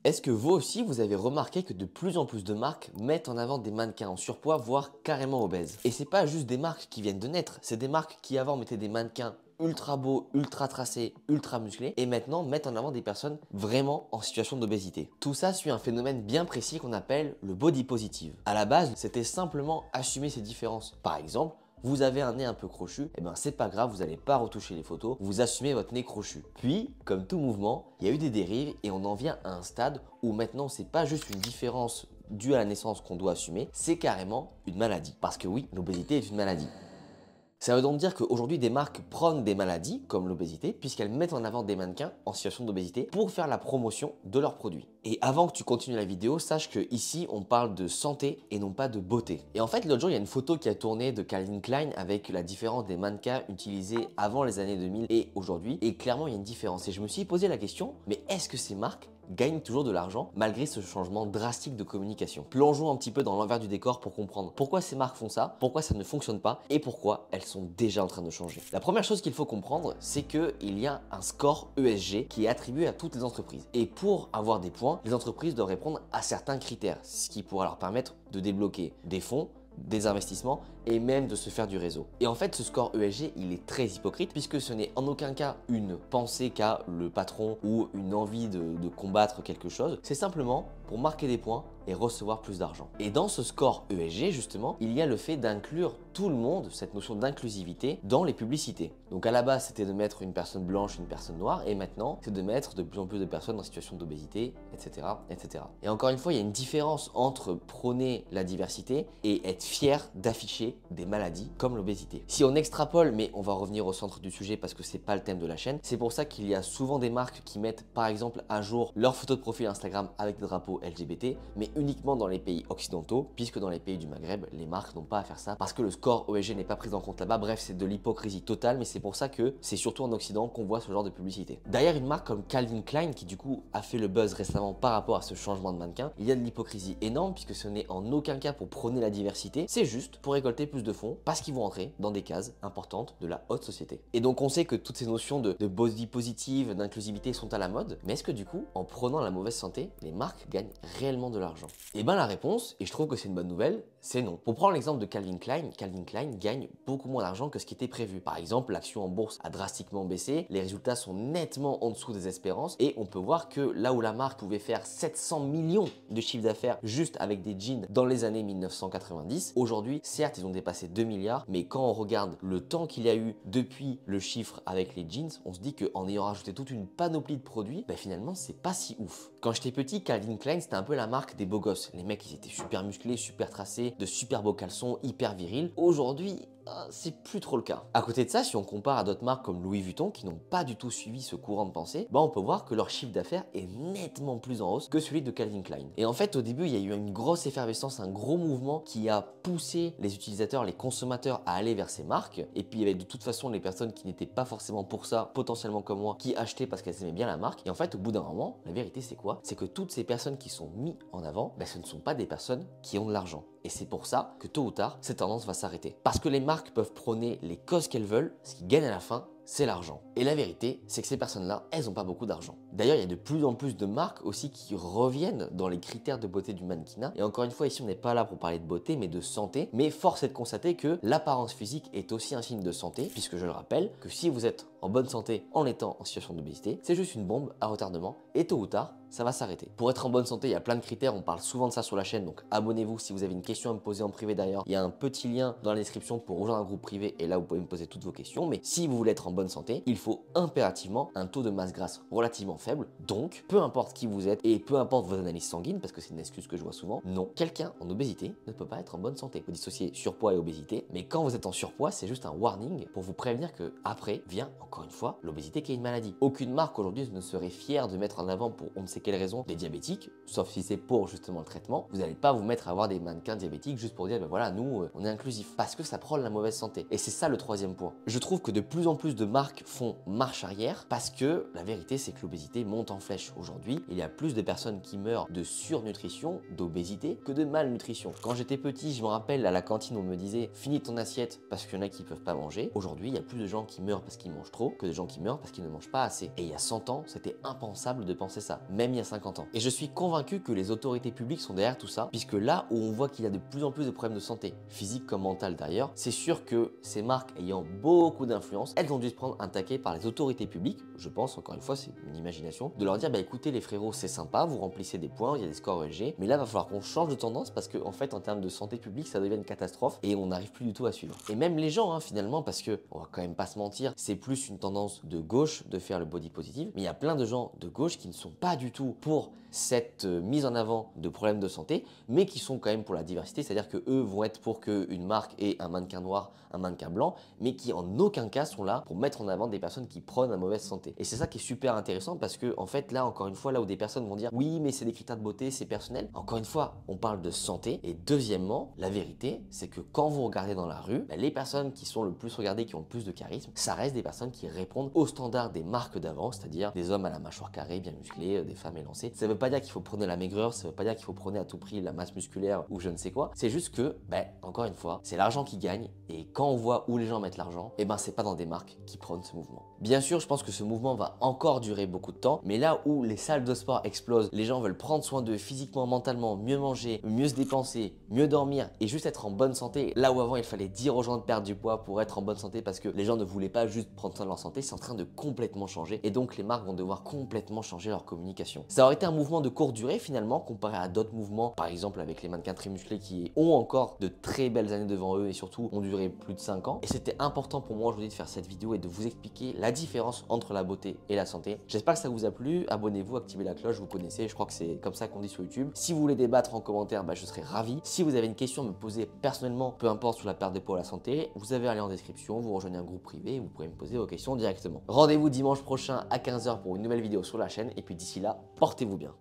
Est-ce que vous aussi, vous avez remarqué que de plus en plus de marques mettent en avant des mannequins en surpoids, voire carrément obèses? Et c'est pas juste des marques qui viennent de naître, c'est des marques qui avant mettaient des mannequins ultra beaux, ultra tracés, ultra musclés, et maintenant mettent en avant des personnes vraiment en situation d'obésité. Tout ça suit un phénomène bien précis qu'on appelle le body positive. À la base, c'était simplement assumer ces différences. Par exemple, vous avez un nez un peu crochu, et ben c'est pas grave, vous n'allez pas retoucher les photos, vous assumez votre nez crochu. Puis, comme tout mouvement, il y a eu des dérives et on en vient à un stade où maintenant c'est pas juste une différence due à la naissance qu'on doit assumer, c'est carrément une maladie. Parce que oui, l'obésité est une maladie. Ça veut donc dire qu'aujourd'hui, des marques prônent des maladies comme l'obésité puisqu'elles mettent en avant des mannequins en situation d'obésité pour faire la promotion de leurs produits. Et avant que tu continues la vidéo, sache que ici on parle de santé et non pas de beauté. Et en fait, l'autre jour, il y a une photo qui a tourné de Calvin Klein avec la différence des mannequins utilisés avant les années 2000 et aujourd'hui. Et clairement, il y a une différence. Et je me suis posé la question, mais est-ce que ces marques gagnent toujours de l'argent malgré ce changement drastique de communication? Plongeons un petit peu dans l'envers du décor pour comprendre pourquoi ces marques font ça, pourquoi ça ne fonctionne pas et pourquoi elles sont déjà en train de changer. La première chose qu'il faut comprendre, c'est qu'il y a un score ESG qui est attribué à toutes les entreprises. Et pour avoir des points, les entreprises doivent répondre à certains critères, ce qui pourra leur permettre de débloquer des fonds, des investissements et même de se faire du réseau. Et en fait, ce score ESG, il est très hypocrite puisque ce n'est en aucun cas une pensée qu'a le patron ou une envie de combattre quelque chose. C'est simplement pour marquer des points et recevoir plus d'argent. Et dans ce score ESG, justement, il y a le fait d'inclure tout le monde, cette notion d'inclusivité, dans les publicités. Donc à la base, c'était de mettre une personne blanche, une personne noire, et maintenant, c'est de mettre de plus en plus de personnes en situation d'obésité, etc., etc. Et encore une fois, il y a une différence entre prôner la diversité et être fier d'afficher des maladies comme l'obésité. Si on extrapole, mais on va revenir au centre du sujet parce que c'est pas le thème de la chaîne, c'est pour ça qu'il y a souvent des marques qui mettent par exemple à jour leur photo de profil Instagram avec des drapeaux LGBT, mais uniquement dans les pays occidentaux, puisque dans les pays du Maghreb, les marques n'ont pas à faire ça parce que le score OSG n'est pas pris en compte là-bas. Bref, c'est de l'hypocrisie totale, mais c'est pour ça que c'est surtout en Occident qu'on voit ce genre de publicité. Derrière une marque comme Calvin Klein, qui du coup a fait le buzz récemment par rapport à ce changement de mannequin, il y a de l'hypocrisie énorme puisque ce n'est en aucun cas pour prôner la diversité, c'est juste pour récolter plus de fonds parce qu'ils vont entrer dans des cases importantes de la haute société. Et donc on sait que toutes ces notions de body positive, d'inclusivité sont à la mode, mais est-ce que du coup, en prenant la mauvaise santé, les marques gagnent réellement de l'argent? Et ben la réponse, et je trouve que c'est une bonne nouvelle, c'est non. Pour prendre l'exemple de Calvin Klein gagne beaucoup moins d'argent que ce qui était prévu. Par exemple, l'action en bourse a drastiquement baissé, les résultats sont nettement en dessous des espérances et on peut voir que là où la marque pouvait faire 700 millions de chiffre d'affaires juste avec des jeans dans les années 1990, aujourd'hui, certes, ils ont dépassé 2 milliards, mais quand on regarde le temps qu'il y a eu depuis le chiffre avec les jeans, on se dit qu'en ayant rajouté toute une panoplie de produits, ben finalement, c'est pas si ouf. Quand j'étais petit, Calvin Klein, c'était un peu la marque des beaux gosses. Les mecs, ils étaient super musclés, super tracés, de super beaux caleçons, hyper virils. Aujourd'hui, c'est plus trop le cas. À côté de ça, si on compare à d'autres marques comme Louis Vuitton qui n'ont pas du tout suivi ce courant de pensée, on peut voir que leur chiffre d'affaires est nettement plus en hausse que celui de Calvin Klein. Et en fait, au début, il y a eu une grosse effervescence, un gros mouvement qui a poussé les utilisateurs, les consommateurs à aller vers ces marques. Et puis, il y avait de toute façon les personnes qui n'étaient pas forcément pour ça, potentiellement comme moi, qui achetaient parce qu'elles aimaient bien la marque. Et en fait, au bout d'un moment, la vérité, c'est quoi? C'est que toutes ces personnes qui sont mises en avant, ce ne sont pas des personnes qui ont de l'argent. Et c'est pour ça que tôt ou tard, cette tendance va s'arrêter. Parce que les marques peuvent prôner les causes qu'elles veulent, ce qui gagne à la fin, c'est l'argent. Et la vérité, c'est que ces personnes-là, elles n'ont pas beaucoup d'argent. D'ailleurs, il y a de plus en plus de marques aussi qui reviennent dans les critères de beauté du mannequinat. Et encore une fois, ici, on n'est pas là pour parler de beauté, mais de santé. Mais force est de constater que l'apparence physique est aussi un signe de santé, puisque je le rappelle, que si vous êtes en bonne santé en étant en situation d'obésité, c'est juste une bombe à retardement. Et tôt ou tard, ça va s'arrêter. Pour être en bonne santé, il y a plein de critères, on parle souvent de ça sur la chaîne, donc abonnez-vous si vous avez une question à me poser en privé d'ailleurs. Il y a un petit lien dans la description pour rejoindre un groupe privé et là vous pouvez me poser toutes vos questions. Mais si vous voulez être en bonne santé, il faut impérativement un taux de masse grasse relativement faible. Donc, peu importe qui vous êtes et peu importe vos analyses sanguines, parce que c'est une excuse que je vois souvent, non, quelqu'un en obésité ne peut pas être en bonne santé. Vous dissociez surpoids et obésité, mais quand vous êtes en surpoids, c'est juste un warning pour vous prévenir que après vient, encore une fois, l'obésité qui est une maladie. Aucune marque aujourd'hui ne serait fière de mettre en avant pour on ne sait quelle raison des diabétiques, sauf si c'est pour justement le traitement. Vous n'allez pas vous mettre à avoir des mannequins diabétiques juste pour dire ben voilà, nous on est inclusif, parce que ça prône la mauvaise santé. Et c'est ça le troisième point. Je trouve que de plus en plus de marques font marche arrière parce que la vérité c'est que l'obésité monte en flèche. Aujourd'hui, il y a plus de personnes qui meurent de surnutrition, d'obésité, que de malnutrition. Quand j'étais petit, je me rappelle à la cantine on me disait finis ton assiette parce qu'il y en a qui peuvent pas manger. Aujourd'hui, il y a plus de gens qui meurent parce qu'ils mangent trop que de gens qui meurent parce qu'ils ne mangent pas assez. Et il y a 100 ans, c'était impensable de penser ça, même il y a 50 ans. Et je suis convaincu que les autorités publiques sont derrière tout ça, puisque là où on voit qu'il y a de plus en plus de problèmes de santé, physique comme mentale d'ailleurs, c'est sûr que ces marques ayant beaucoup d'influence, elles ont dû se prendre un taquet par les autorités publiques, je pense, encore une fois, c'est une imagination, de leur dire, bah écoutez les frérots, c'est sympa, vous remplissez des points, il y a des scores ESG, mais là, il va falloir qu'on change de tendance parce que, en fait, en termes de santé publique, ça devient une catastrophe et on n'arrive plus du tout à suivre. Et même les gens, finalement, parce que, on va quand même pas se mentir, c'est plus une tendance de gauche de faire le body positive, mais il y a plein de gens de gauche qui ne sont pas du tout pour cette mise en avant de problèmes de santé, mais qui sont quand même pour la diversité, c'est-à-dire que eux vont être pour qu'une marque ait un mannequin noir, un mannequin blanc, mais qui en aucun cas sont là pour mettre en avant des personnes qui prônent la mauvaise santé. Et c'est ça qui est super intéressant parce que, en fait, là, encore une fois, là où des personnes vont dire oui, mais c'est des critères de beauté, c'est personnel. Encore une fois, on parle de santé. Et deuxièmement, la vérité, c'est que quand vous regardez dans la rue, les personnes qui sont le plus regardées, qui ont le plus de charisme, ça reste des personnes qui répondent aux standards des marques d'avant, c'est-à-dire des hommes à la mâchoire carrée, bien musclés, des femmes élancées. Ça veut pas dire qu'il faut prôner la maigreur, ça veut pas dire qu'il faut prôner à tout prix la masse musculaire ou je ne sais quoi. C'est juste que, encore une fois, c'est l'argent qui gagne. Et quand on voit où les gens mettent l'argent, c'est pas dans des marques qui prônent ce mouvement. Bien sûr, je pense que ce mouvement va encore durer beaucoup de temps, mais là où les salles de sport explosent, les gens veulent prendre soin d'eux physiquement, mentalement, mieux manger, mieux se dépenser, mieux dormir et juste être en bonne santé. Là où avant il fallait dire aux gens de perdre du poids pour être en bonne santé parce que les gens ne voulaient pas juste prendre soin de leur santé, c'est en train de complètement changer et donc les marques vont devoir complètement changer leur communication. Ça aurait été un mouvement de courte durée finalement comparé à d'autres mouvements, par exemple avec les mannequins très musclés qui ont encore de très belles années devant eux et surtout ont duré plus de 5 ans. Et c'était important pour moi aujourd'hui de faire cette vidéo et de vous expliquer la différence entre la beauté et la santé. J'espère que ça vous a plu, abonnez-vous, activez la cloche, vous connaissez, je crois que c'est comme ça qu'on dit sur YouTube. Si vous voulez débattre en commentaire, je serai ravi. Si vous avez une question à me poser personnellement, peu importe sur la perte de poids ou la santé, vous avez un lien en description, vous rejoignez un groupe privé et vous pourrez me poser vos questions directement. Rendez-vous dimanche prochain à 15 h pour une nouvelle vidéo sur la chaîne et puis d'ici là, portez-vous bien.